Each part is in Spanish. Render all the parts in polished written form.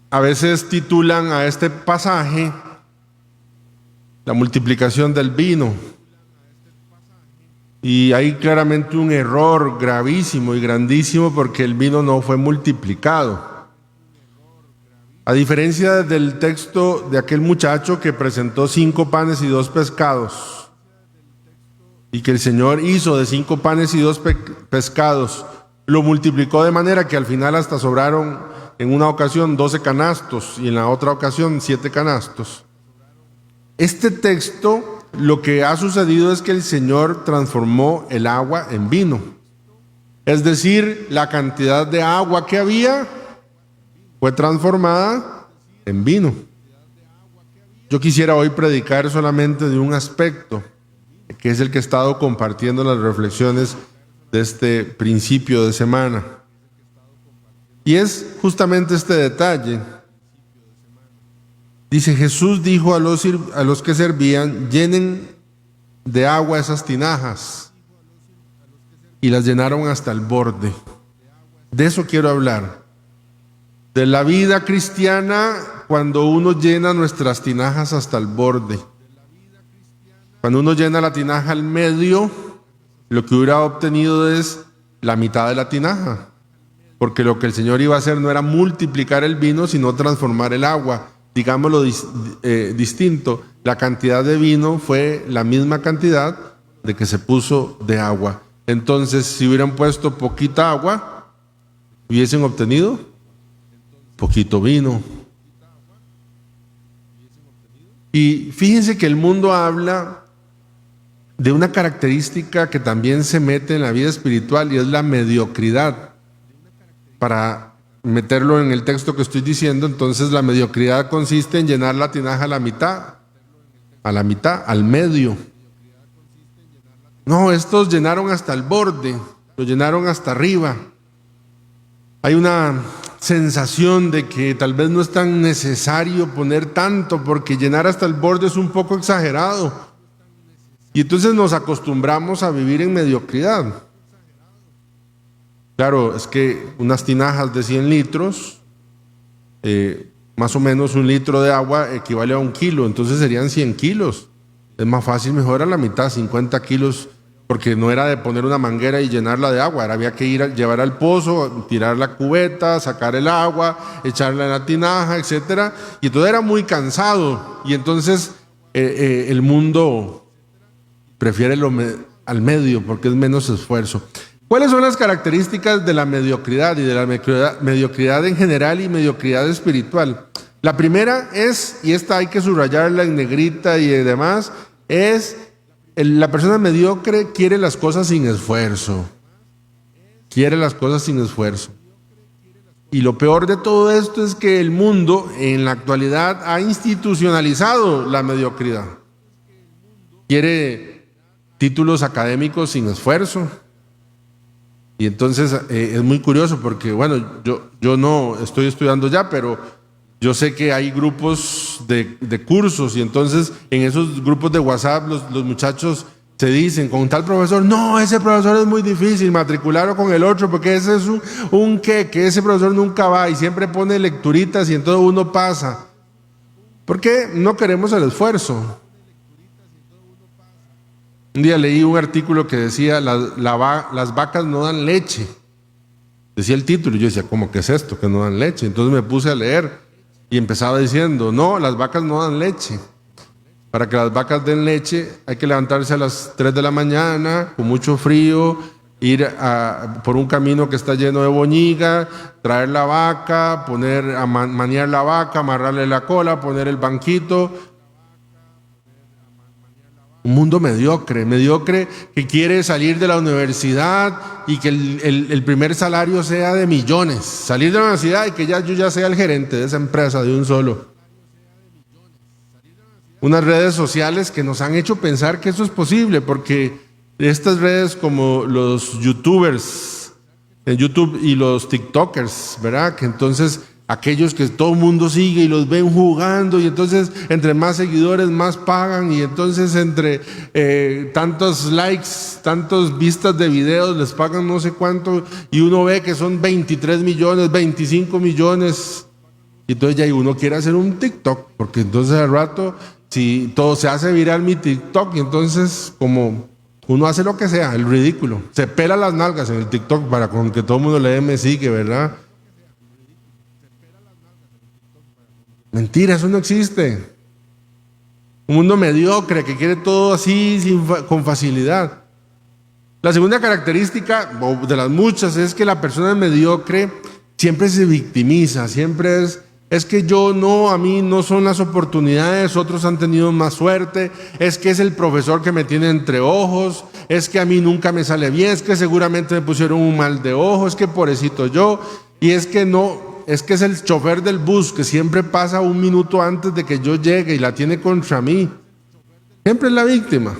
A veces titulan a este pasaje la multiplicación del vino. Y hay claramente un error gravísimo y grandísimo porque el vino no fue multiplicado. A diferencia del texto de aquel muchacho que presentó 5 panes y 2 pescados y que el Señor hizo de 5 panes y 2 pescados, lo multiplicó de manera que al final hasta sobraron en una ocasión 12 canastos y en la otra ocasión 7 canastos. Este texto, lo que ha sucedido es que el Señor transformó el agua en vino. Es decir, la cantidad de agua que había fue transformada en vino. Yo quisiera hoy predicar solamente de un aspecto, que es el que he estado compartiendo en las reflexiones de este principio de semana. Y es justamente este detalle. Dice: Jesús dijo a los que servían: llenen de agua esas tinajas. Y las llenaron hasta el borde. De eso quiero hablar. De la vida cristiana cuando uno llena nuestras tinajas hasta el borde. Cuando uno llena la tinaja al medio, lo que hubiera obtenido es la mitad de la tinaja. Porque lo que el Señor iba a hacer no era multiplicar el vino, sino transformar el agua. Digámoslo distinto, la cantidad de vino fue la misma cantidad de que se puso de agua. Entonces, si hubieran puesto poquita agua, hubiesen obtenido poquito vino. Y fíjense que el mundo habla de una característica que también se mete en la vida espiritual y es la mediocridad. Para meterlo en el texto que estoy diciendo, entonces la mediocridad consiste en llenar la tinaja a la mitad, al medio. No, estos llenaron hasta el borde, lo llenaron hasta arriba. Hay una sensación de que tal vez no es tan necesario poner tanto, porque llenar hasta el borde es un poco exagerado. Y entonces nos acostumbramos a vivir en mediocridad. Claro, es que unas tinajas de 100 litros, más o menos 1 litro de agua equivale a 1 kilo, entonces serían 100 kilos. Es más fácil, mejor a la mitad, 50 kilos, porque no era de poner una manguera y llenarla de agua, había que llevar al pozo, tirar la cubeta, sacar el agua, echarla en la tinaja, etc. Y entonces era muy cansado, y entonces el mundo prefiere al medio porque es menos esfuerzo. ¿Cuáles son las características de la mediocridad y de la mediocridad en general y mediocridad espiritual? La primera es, y esta hay que subrayarla en negrita y demás, es la persona mediocre quiere las cosas sin esfuerzo. Quiere las cosas sin esfuerzo. Y lo peor de todo esto es que el mundo en la actualidad ha institucionalizado la mediocridad. Quiere títulos académicos sin esfuerzo. Y entonces es muy curioso porque, bueno, yo no estoy estudiando ya, pero yo sé que hay grupos de cursos y entonces en esos grupos de WhatsApp los muchachos se dicen con tal profesor: no, ese profesor es muy difícil, matricularlo con el otro porque ese es que ese profesor nunca va y siempre pone lecturitas y entonces uno pasa. ¿Por qué no queremos el esfuerzo? Un día leí un artículo que decía: las vacas no dan leche. Decía el título y yo decía: ¿cómo que es esto? Que no dan leche. Entonces me puse a leer y empezaba diciendo: no, las vacas no dan leche. Para que las vacas den leche hay que levantarse a las 3 de la mañana con mucho frío, ir por un camino que está lleno de boñiga, traer la vaca, maniar la vaca, amarrarle la cola, poner el banquito. Un mundo mediocre que quiere salir de la universidad y que el primer salario sea de millones. Salir de la universidad y que yo ya sea el gerente de esa empresa de un solo. Unas redes sociales que nos han hecho pensar que eso es posible, porque estas redes como los youtubers en YouTube y los tiktokers, ¿verdad? Que entonces aquellos que todo el mundo sigue y los ven jugando y entonces entre más seguidores más pagan y entonces entre tantos likes, tantos vistas de videos les pagan no sé cuánto y uno ve que son 23 millones, 25 millones. Y entonces ya uno quiere hacer un TikTok, porque entonces al rato, si todo se hace viral mi TikTok, y entonces como uno hace lo que sea, el ridículo, se pela las nalgas en el TikTok para con que todo el mundo le dé me sigue, ¿verdad? Mentira, eso no existe. Un mundo mediocre que quiere todo así con facilidad. La segunda característica, o de las muchas, es que la persona mediocre siempre se victimiza, siempre es que yo no, a mí no son las oportunidades, otros han tenido más suerte, es que es el profesor que me tiene entre ojos, es que a mí nunca me sale bien, es que seguramente me pusieron un mal de ojo, es que pobrecito yo, y es que no, es que es el chofer del bus que siempre pasa un minuto antes de que yo llegue y la tiene contra mí. Siempre es la víctima.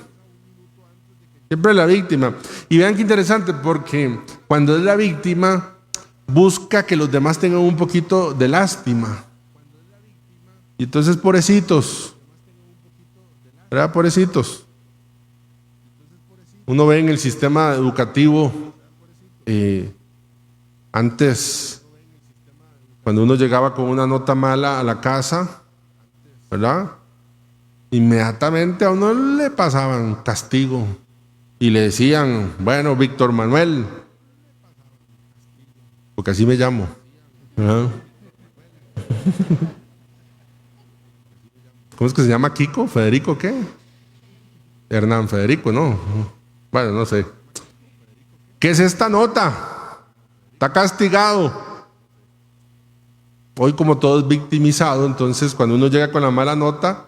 Siempre es la víctima. Y vean qué interesante, porque cuando es la víctima, busca que los demás tengan un poquito de lástima. Y entonces, pobrecitos, ¿verdad? Pobrecitos. Uno ve en el sistema educativo, antes, cuando uno llegaba con una nota mala a la casa, ¿verdad? Inmediatamente a uno le pasaban castigo. Y le decían, bueno, Víctor Manuel, porque así me llamo. ¿Verdad? ¿Cómo es que se llama Kiko? ¿Federico qué? Hernán Federico, ¿no? Bueno, no sé. ¿Qué es esta nota? Está castigado. Hoy como todo es victimizado, entonces cuando uno llega con la mala nota,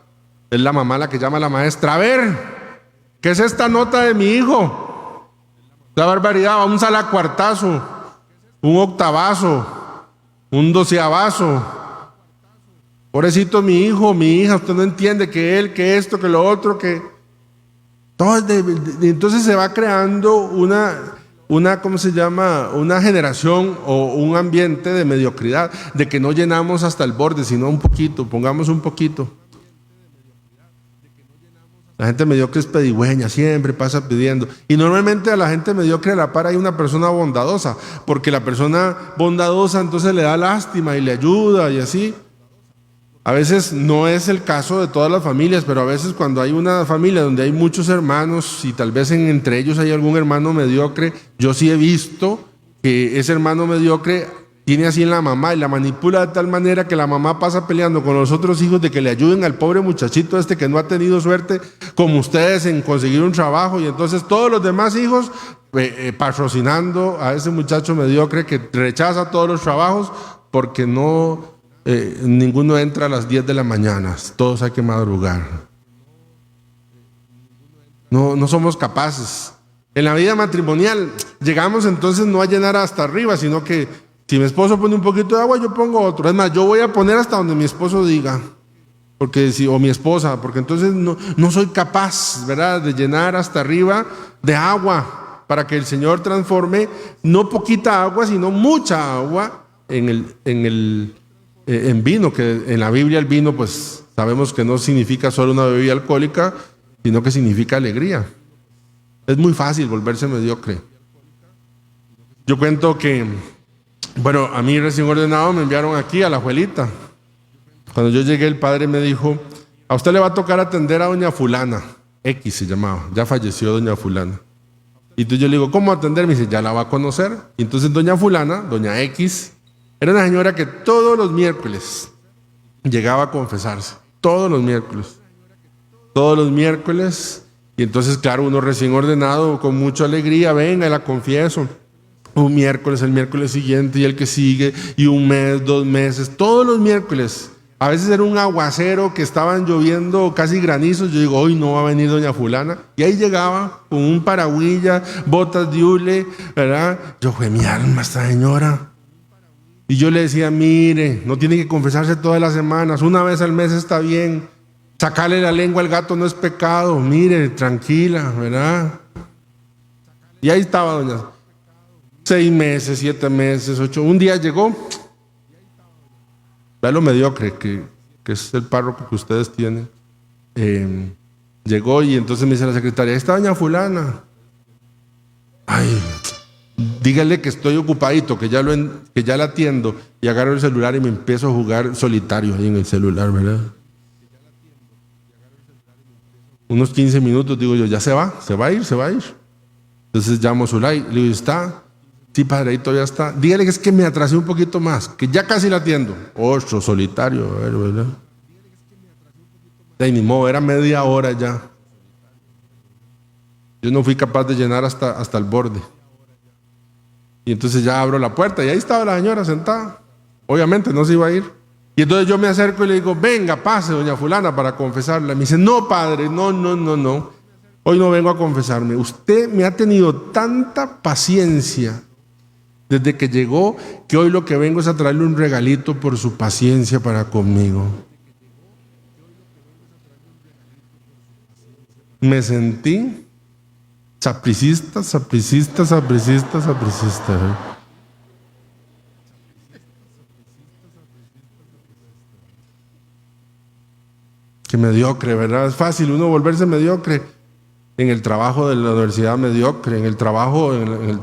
es la mamá la que llama a la maestra. A ver, ¿qué es esta nota de mi hijo? La barbaridad, vamos a la cuartazo, un octavazo, un doceavazo. Pobrecito mi hijo, mi hija, usted no entiende que él, que esto, que lo otro, que... Todo entonces se va creando una, ¿cómo se llama? Una generación o un ambiente de mediocridad, de que no llenamos hasta el borde, sino un poquito, pongamos un poquito. La gente mediocre es pedigüeña, siempre pasa pidiendo. Y normalmente a la gente mediocre a la par hay una persona bondadosa, porque la persona bondadosa entonces le da lástima y le ayuda y así. A veces no es el caso de todas las familias, pero a veces cuando hay una familia donde hay muchos hermanos y tal vez entre ellos hay algún hermano mediocre, yo sí he visto que ese hermano mediocre tiene así en la mamá y la manipula de tal manera que la mamá pasa peleando con los otros hijos de que le ayuden al pobre muchachito este que no ha tenido suerte como ustedes en conseguir un trabajo, y entonces todos los demás hijos patrocinando a ese muchacho mediocre que rechaza todos los trabajos porque ninguno entra a las 10 de la mañana, todos hay que madrugar. No somos capaces. En la vida matrimonial llegamos entonces no a llenar hasta arriba, sino que si mi esposo pone un poquito de agua, yo pongo otro. Es más, yo voy a poner hasta donde mi esposo diga, o mi esposa, porque entonces no soy capaz, ¿verdad?, de llenar hasta arriba de agua para que el Señor transforme no poquita agua, sino mucha agua en vino, que en la Biblia el vino, pues sabemos que no significa solo una bebida alcohólica, sino que significa alegría. Es muy fácil volverse mediocre. Yo cuento que, bueno, a mí recién ordenado me enviaron aquí a la abuelita. Cuando yo llegué, el padre me dijo, a usted le va a tocar atender a doña fulana, X se llamaba, ya falleció doña fulana. Y entonces yo le digo, ¿cómo atender? Me dice, ya la va a conocer. Y entonces doña fulana, doña X, era una señora que todos los miércoles llegaba a confesarse, todos los miércoles, y entonces claro, uno recién ordenado, con mucha alegría, venga, la confieso, un miércoles, el miércoles siguiente y el que sigue, y un mes, 2 meses, todos los miércoles. A veces era un aguacero que estaban lloviendo casi granizos, yo digo, hoy no va a venir doña fulana, y ahí llegaba con un paragüilla, botas de hule, ¿verdad? Yo fue mi alma esta señora. Y yo le decía, mire, no tiene que confesarse todas las semanas, una vez al mes está bien, sacarle la lengua al gato no es pecado, mire, tranquila, ¿verdad? Y ahí estaba doña, 6 meses, 7 meses, 8, un día llegó, vea lo mediocre que es el párroco que ustedes tienen, llegó y entonces me dice la secretaria, ¿está doña fulana? Ay, dígale que estoy ocupadito, que ya la atiendo, y agarro el celular y me empiezo a jugar solitario ahí en el celular, ¿verdad? Unos 15 minutos, digo yo, ya se va a ir. Entonces llamo a Zulay, le digo, ¿está? Sí, padre, ahí todavía está. Dígale que es que me atrasé un poquito más, que ya casi la atiendo. Ocho, solitario, a ver, ¿verdad? Y ni modo, era media hora ya. Yo no fui capaz de llenar hasta el borde. Y entonces ya abro la puerta y ahí estaba la señora sentada. Obviamente no se iba a ir. Y entonces yo me acerco y le digo, venga, pase, doña fulana, para confesarla. Me dice, no, padre, no. Hoy no vengo a confesarme. Usted me ha tenido tanta paciencia desde que llegó, que hoy lo que vengo es a traerle un regalito por su paciencia para conmigo. Me sentí sapricista. Que mediocre, ¿verdad? Es fácil uno volverse mediocre. En el trabajo de la universidad mediocre, en el trabajo, en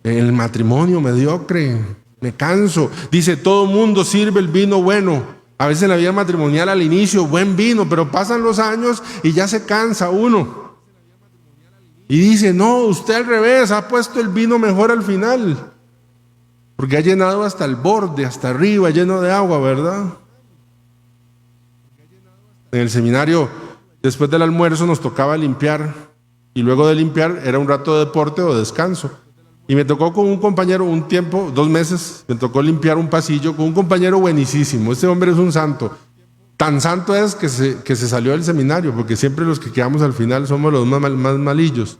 el matrimonio mediocre. Me canso. Dice, todo mundo sirve el vino bueno. A veces en la vida matrimonial al inicio, buen vino, pero pasan los años y ya se cansa uno. Y dice, no, usted al revés, ha puesto el vino mejor al final. Porque ha llenado hasta el borde, hasta arriba, lleno de agua, ¿verdad? En el seminario, después del almuerzo nos tocaba limpiar. Y luego de limpiar era un rato de deporte o descanso. Y me tocó con un compañero un tiempo, 2 meses, me tocó limpiar un pasillo con un compañero buenísimo. Este hombre es un santo. Tan santo es que se salió del seminario, porque siempre los que quedamos al final somos los más malillos.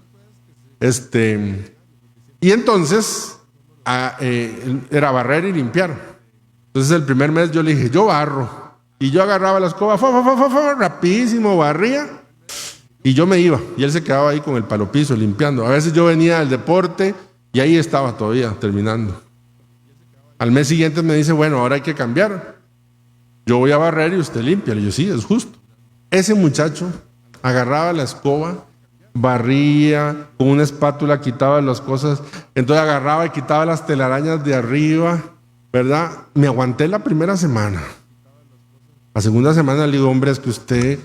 Y entonces era barrer y limpiar. Entonces el primer mes yo le dije, yo barro. Y yo agarraba la escoba, rapidísimo, barría. Y yo me iba. Y él se quedaba ahí con el palopiso limpiando. A veces yo venía del deporte y ahí estaba todavía terminando. Al mes siguiente me dice, bueno, ahora hay que cambiar. Yo voy a barrer y usted limpia. Y yo, sí, es justo. Ese muchacho agarraba la escoba, barría, con una espátula quitaba las cosas, entonces agarraba y quitaba las telarañas de arriba, ¿verdad? Me aguanté la primera semana. La segunda semana le digo, hombre, es que usted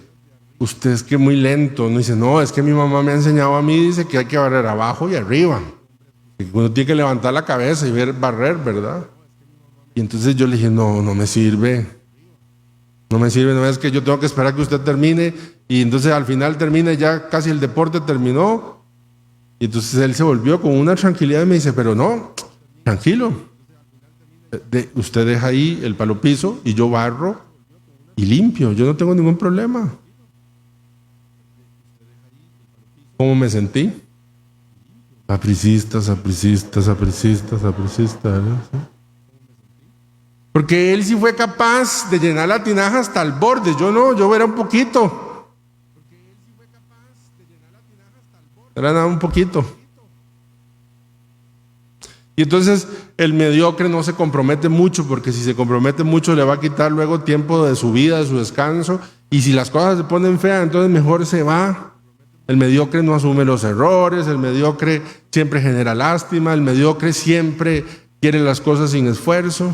es que muy lento. No dice, no, es que mi mamá me ha enseñado a mí, dice que hay que barrer abajo y arriba. Que uno tiene que levantar la cabeza y barrer, ¿verdad? Y entonces yo le dije, no me sirve. No es que yo tengo que esperar que usted termine. Y entonces al final termina, ya casi el deporte terminó. Y entonces él se volvió con una tranquilidad y me dice, pero no, tranquilo. Usted deja ahí el palopiso y yo barro y limpio, yo no tengo ningún problema. ¿Cómo me sentí? Sapricista, ¿verdad? Porque él sí fue capaz de llenar la tinaja hasta el borde, yo no, yo era un poquito. Era nada un poquito. Y entonces el mediocre no se compromete mucho, porque si se compromete mucho le va a quitar luego tiempo de su vida, de su descanso, y si las cosas se ponen feas, entonces mejor se va. El mediocre no asume los errores, el mediocre siempre genera lástima, el mediocre siempre quiere las cosas sin esfuerzo.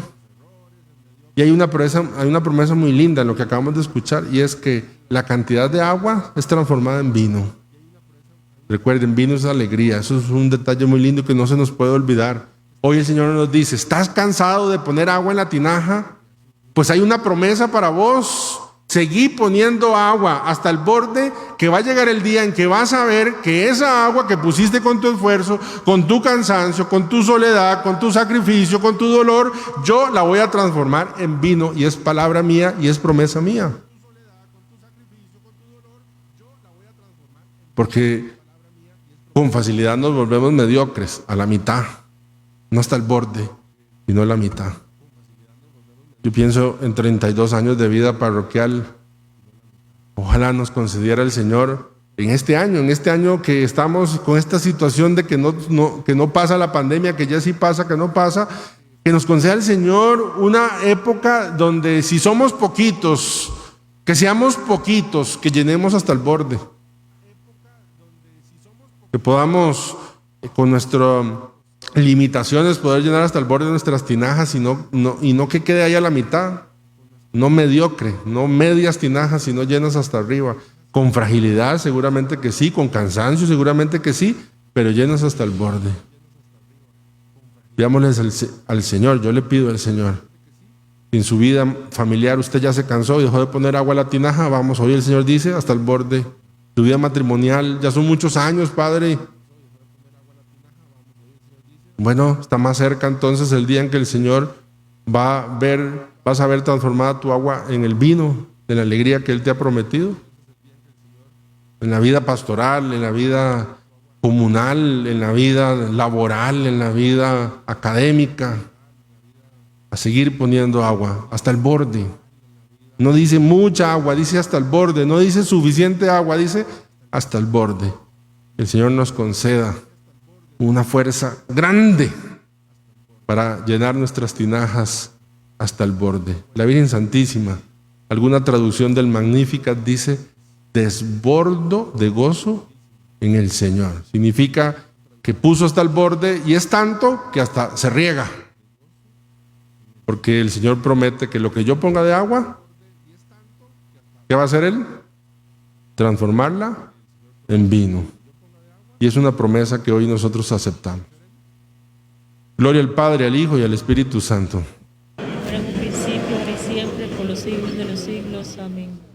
Y hay una promesa muy linda en lo que acabamos de escuchar, y es que la cantidad de agua es transformada en vino. Recuerden, vino es alegría. Eso es un detalle muy lindo que no se nos puede olvidar. Hoy el Señor nos dice, ¿estás cansado de poner agua en la tinaja? Pues hay una promesa para vos. Seguí poniendo agua hasta el borde, que va a llegar el día en que vas a ver que esa agua que pusiste con tu esfuerzo, con tu cansancio, con tu soledad, con tu sacrificio, con tu dolor, yo la voy a transformar en vino, y es palabra mía y es promesa mía. Porque con facilidad nos volvemos mediocres a la mitad, no hasta el borde, sino a la mitad. Yo pienso en 32 años de vida parroquial. Ojalá nos concediera el Señor en este año que estamos con esta situación de que no pasa la pandemia, que ya sí pasa, que no pasa, que nos conceda el Señor una época donde si somos poquitos, que seamos poquitos, que llenemos hasta el borde. Que podamos con nuestro limitaciones poder llenar hasta el borde de nuestras tinajas y no que quede ahí a la mitad. No mediocre, no medias tinajas, sino llenas hasta arriba. Con fragilidad seguramente que sí, con cansancio seguramente que sí, pero llenas hasta el borde. Pidámosles al Señor, yo le pido al Señor. Si en su vida familiar usted ya se cansó y dejó de poner agua a la tinaja, vamos, hoy el Señor dice hasta el borde. Su vida matrimonial, ya son muchos años, Padre. Bueno, está más cerca entonces el día en que el Señor vas a ver transformada tu agua en el vino de la alegría que Él te ha prometido. En la vida pastoral, en la vida comunal, en la vida laboral, en la vida académica. A seguir poniendo agua hasta el borde. No dice mucha agua, dice hasta el borde. No dice suficiente agua, dice hasta el borde. El Señor nos conceda una fuerza grande para llenar nuestras tinajas hasta el borde. La Virgen Santísima, alguna traducción del Magnificat dice, desbordo de gozo en el Señor. Significa que puso hasta el borde y es tanto que hasta se riega. Porque el Señor promete que lo que yo ponga de agua, ¿qué va a hacer Él? Transformarla en vino. Y es una promesa que hoy nosotros aceptamos. Gloria al Padre, al Hijo y al Espíritu Santo. Era en un principio, ahora y siempre, por los siglos de los siglos. Amén.